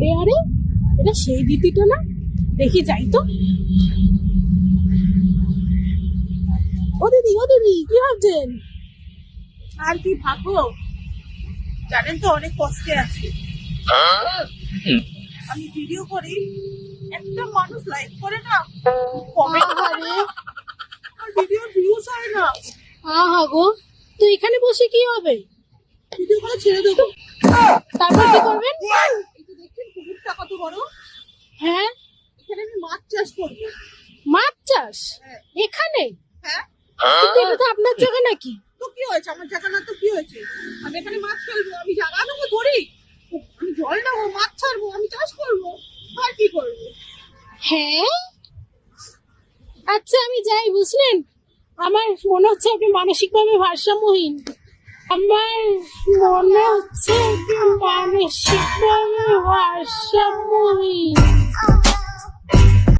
আরে আরে, এটা সেই দিদিটা না? দেখি যাই তো। ও দিদি, ও দিদি, কি ভাবছেন? আর কি ভাববো, জানেন তো অনেক কষ্টে আছি। আমি ভিডিও করি, একটা মানুষ লাইক করে না, কমেন্ট করে, আর ভিডিও ভিউজ হয় না। আহা গো, তো এখানে বসে কি হবে? ভিডিও করে ছেড়ে দেবো। তারপর কি করবেন? এই যে দেখছেন পুকুরটা কত বড়, হ্যাঁ, এখানে আমি মাছ চাষ করবো। মাছ চাষ হ্যাঁ। এখানে? হ্যাঁ, কিন্তু এটা তো আপনার জায়গা নাকি? তো কি হয়েছে, আমার জায়গা না তো কি হয়েছে? আমি এখানে মাছ ফেলবো, আমি জায়গা নেবো ধরি, আমি জল নেবো, মাছ ছাড়বো, আমি চাষ করবো, আর কি করবো? হ্যাঁ, আচ্ছা আমি যাই, বুঝলেন? আমার মনে হচ্ছে আপনি মানসিকভাবে ভারসাম্যহীন। আমার মনে হচ্ছে আপনি মানসিকভাবে ভারসাম্যহীন।